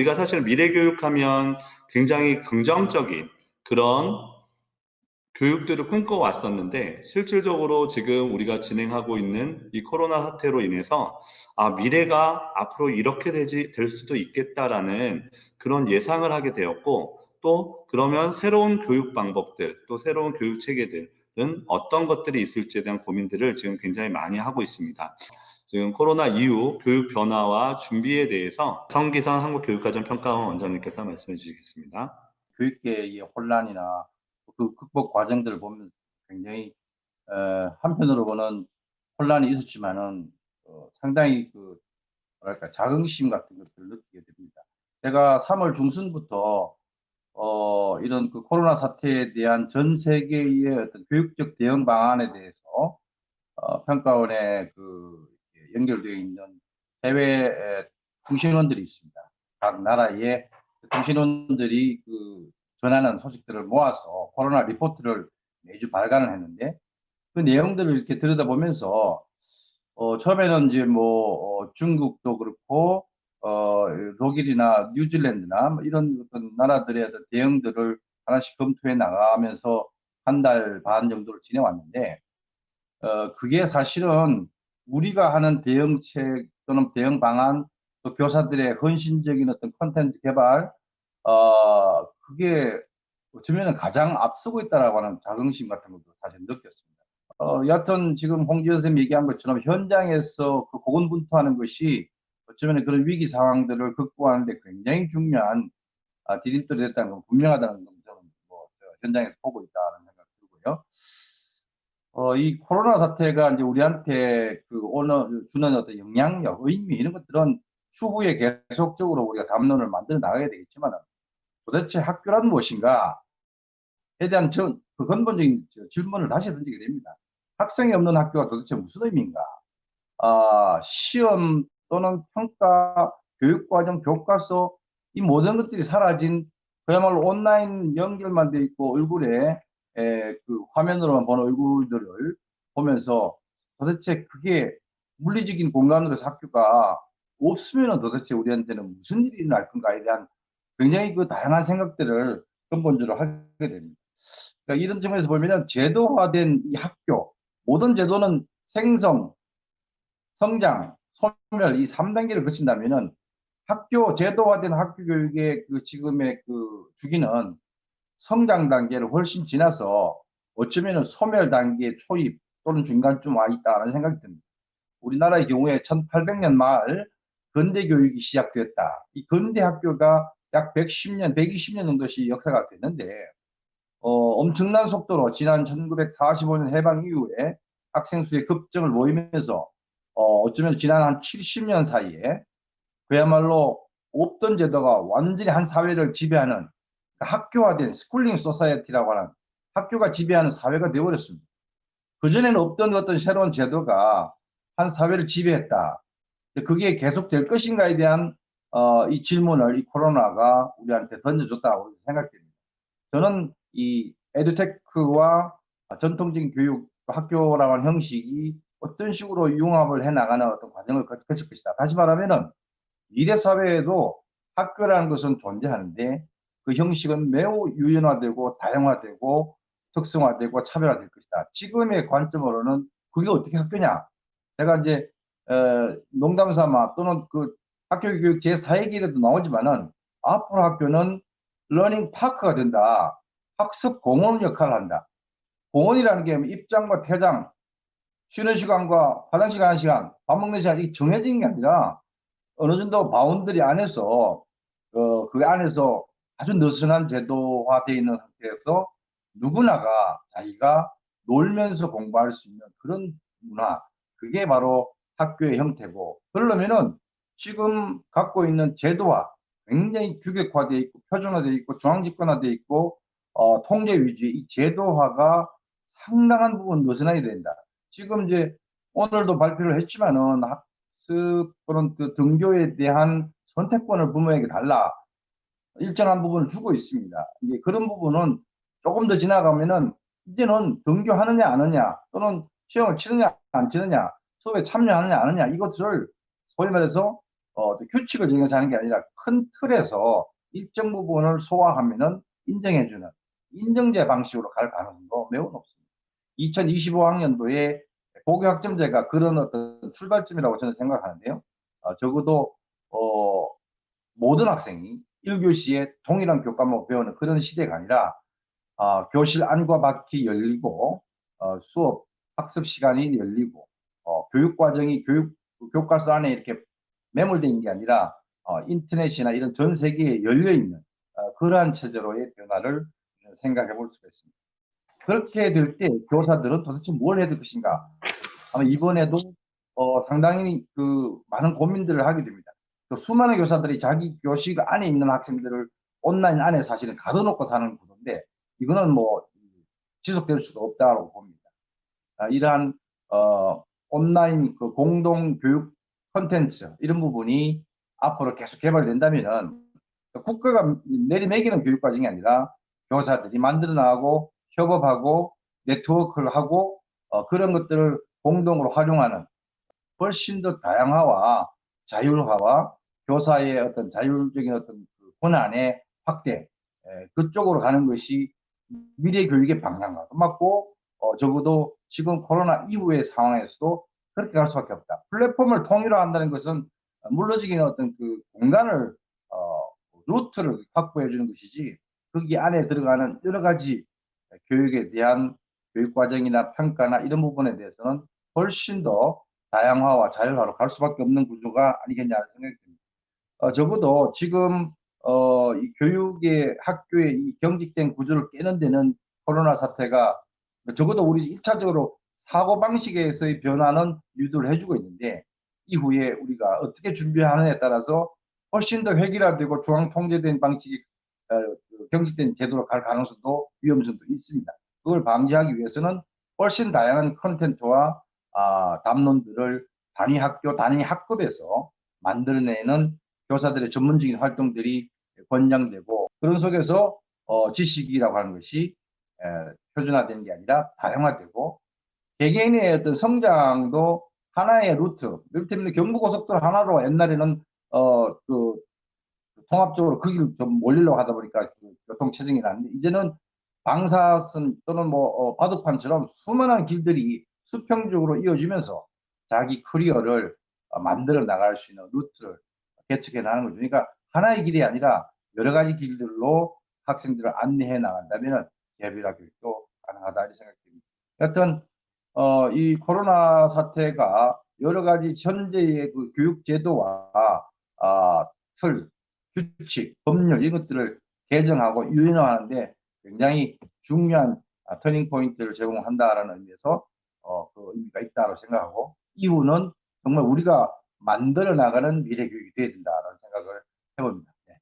우리가 사실 미래 교육하면 굉장히 긍정적인 그런 교육들을 꿈꿔왔었는데 실질적으로 지금 우리가 진행하고 있는 이 코로나 사태로 인해서 미래가 앞으로 이렇게 될 수도 있겠다라는 그런 예상을 하게 되었고 또 그러면 새로운 교육 방법들 또 새로운 교육 체계들은 어떤 것들이 있을지에 대한 고민들을 지금 굉장히 많이 하고 있습니다. 지금 코로나 이후 교육 변화와 준비에 대해서 성기선 한국교육과정평가원 원장님께서 말씀해 주시겠습니다. 교육계의 혼란이나 그 극복 과정들을 보면서 굉장히 한편으로는 혼란이 있었지만은 상당히 뭐랄까 자긍심 같은 것들을 느끼게 됩니다. 제가 3월 중순부터 이런 코로나 사태에 대한 전 세계의 어떤 교육적 대응 방안에 대해서 평가원에 연결되어 있는 해외 통신원들이 있습니다. 각 나라의 통신원들이 전하는 소식들을 모아서 코로나 리포트를 매주 발간을 했는데 그 내용들을 이렇게 들여다보면서 처음에는 이제 중국도 그렇고 독일이나 뉴질랜드나 이런 어떤 나라들의 어떤 대응들을 하나씩 검토해 나가면서 한 달 반 정도를 지내왔는데 그게 사실은 우리가 하는 대응책 또는 대응 방안 또 교사들의 헌신적인 어떤 콘텐츠 개발 그게 어쩌면 가장 앞서고 있다라고 하는 자긍심 같은 것도 사실 느꼈습니다. 여하튼 지금 홍지연 선생님이 얘기한 것처럼 현장에서 고군분투하는 것이 어쩌면 그런 위기 상황들을 극복하는 데 굉장히 중요한 디딤돌이 됐다는 건 분명하다는 건 저는 현장에서 보고 있다는 생각이 들고요. 이 코로나 사태가 이제 우리한테 오늘 주는 어떤 영향력, 의미 이런 것들은 추후에 계속적으로 우리가 담론을 만들어 나가야 되겠지만 도대체 학교란 무엇인가에 대한 근본적인 질문을 다시 던지게 됩니다. 학생이 없는 학교가 도대체 무슨 의미인가? 시험 또는 평가, 교육과정, 교과서 이 모든 것들이 사라진 그야말로 온라인 연결만 돼 있고 얼굴에 화면으로만 보는 얼굴들을 보면서 도대체 그게 물리적인 공간으로서 학교가 없으면 도대체 우리한테는 무슨 일이 일어날 건가에 대한 굉장히 다양한 생각들을 근본적으로 하게 됩니다. 그러니까 이런 점에서 보면 제도화된 이 학교, 모든 제도는 생성, 성장, 소멸 이 3단계를 거친다면은 학교 제도화된 학교 교육의 지금의 주기는 성장 단계를 훨씬 지나서 어쩌면은 소멸 단계 초입 또는 중간쯤 와 있다는 생각이 듭니다. 우리나라의 경우에 1800년 말 근대 교육이 시작됐다. 이 근대 학교가 약 110년, 120년 정도씩 역사가 됐는데 엄청난 속도로 지난 1945년 해방 이후에 학생 수의 급증을 모이면서 어쩌면 지난 한 70년 사이에 그야말로 없던 제도가 완전히 한 사회를 지배하는 학교화된 스쿨링 소사이어티라고 하는 학교가 지배하는 사회가 되어버렸습니다. 그전에는 없던 어떤 새로운 제도가 한 사회를 지배했다. 그게 계속될 것인가에 대한 이 질문을 이 코로나가 우리한테 던져줬다고 생각됩니다. 저는 이 에듀테크와 전통적인 교육, 학교라고 하는 형식이 어떤 식으로 융합을 해나가는 어떤 과정을 거칠 것이다. 다시 말하면은 미래 사회에도 학교라는 것은 존재하는데 그 형식은 매우 유연화되고 다양화되고 특성화되고 차별화될 것이다. 지금의 관점으로는 그게 어떻게 학교냐? 제가 이제 농담 삼아 또는 학교 교육 제4회기에도 나오지만은 앞으로 학교는 러닝 파크가 된다. 학습 공원 역할을 한다. 공원이라는 게 입장과 퇴장, 쉬는 시간과 화장실 가는 시간, 밥 먹는 시간 이 정해진 게 아니라 어느 정도 바운더리 안에서 그 안에서 아주 느슨한 제도화되어 있는 상태에서 누구나가 자기가 놀면서 공부할 수 있는 그런 문화, 그게 바로 학교의 형태고, 그러려면은 지금 갖고 있는 제도화 굉장히 규격화되어 있고 표준화되어 있고 중앙집권화되어 있고 통제 위주의 이 제도화가 상당한 부분 느슨하게 된다. 지금 이제 오늘도 발표를 했지만은 학습 또는 등교에 대한 선택권을 부모에게 달라 일정한 부분을 주고 있습니다. 이제 그런 부분은 조금 더 지나가면은 이제는 등교하느냐 안 하느냐 또는 시험을 치느냐 안 치느냐 수업에 참여하느냐 안 하느냐 이것을 소위 말해서 규칙을 정해서 하는 게 아니라 큰 틀에서 일정 부분을 소화하면은 인정해주는 인정제 방식으로 갈 가능성도 매우 높습니다. 2025학년도에 고교학점제가 그런 어떤 출발점이라고 저는 생각하는데요. 적어도 모든 학생이 1교시에 동일한 교과목을 배우는 그런 시대가 아니라 교실 안과 밖이 열리고 수업 학습 시간이 열리고 교육 과정이 교과서 안에 이렇게 매몰되어 있는 게 아니라 인터넷이나 이런 전 세계에 열려 있는 그러한 체제로의 변화를 생각해 볼 수가 있습니다. 그렇게 될 때 교사들은 도대체 뭘 해야 될 것인가? 아마 이번에도 상당히 많은 고민들을 하게 됩니다. 수많은 교사들이 자기 교실 안에 있는 학생들을 온라인 안에 사실은 가둬놓고 사는 구조인데 이거는 뭐 지속될 수가 없다고 봅니다. 이러한 온라인 공동 교육 콘텐츠 이런 부분이 앞으로 계속 개발된다면은 국가가 내리매기는 교육 과정이 아니라 교사들이 만들어 나가고 협업하고 네트워크를 하고 그런 것들을 공동으로 활용하는 훨씬 더 다양화와 자율화와 교사의 어떤 자율적인 어떤 권한의 확대 그쪽으로 가는 것이 미래 교육의 방향과 맞고 적어도 지금 코로나 이후의 상황에서도 그렇게 갈 수밖에 없다. 플랫폼을 통일화한다는 것은 물리적인 어떤 공간을 루트를 확보해 주는 것이지 거기 안에 들어가는 여러 가지 교육에 대한 교육 과정이나 평가나 이런 부분에 대해서는 훨씬 더 다양화와 자율화로 갈 수밖에 없는 구조가 아니겠냐 생각이 듭니다. 적어도 지금 이 교육의 학교의 이 경직된 구조를 깨는 데는 코로나 사태가 적어도 우리 1차적으로 사고방식에서의 변화는 유도를 해주고 있는데 이후에 우리가 어떻게 준비하느냐에 따라서 훨씬 더 획일화되고 중앙통제된 방식이 경직된 제도로 갈 가능성도 위험성도 있습니다. 그걸 방지하기 위해서는 훨씬 다양한 콘텐츠와 담론들을 단위 학교, 단위 학급에서 만들어내는 교사들의 전문적인 활동들이 권장되고 그런 속에서 지식이라고 하는 것이 표준화되는 게 아니라 다양화되고 개개인의 어떤 성장도 하나의 루트, 이를테면 경부고속도로 하나로 옛날에는 통합적으로 그 길을 좀 몰리려고 하다 보니까 교통체증이 나는데 이제는 방사선 또는 뭐 바둑판처럼 수많은 길들이 수평적으로 이어지면서 자기 커리어를 만들어 나갈 수 있는 루트를 개척해 나가는 거죠. 그러니까 하나의 길이 아니라 여러 가지 길들로 학생들을 안내해 나간다면 개별화 교육도 가능하다 이렇게 생각됩니다. 여하튼 이 코로나 사태가 여러 가지 현재의 그 교육 제도와 틀, 규칙, 법률 이런 것들을 개정하고 유연화하는데 굉장히 중요한 터닝 포인트를 제공한다라는 의미에서 그 의미가 있다고 생각하고 이후는 정말 우리가 만들어 나가는 미래 교육이 되어야 된다라는 생각을 해봅니다. 네.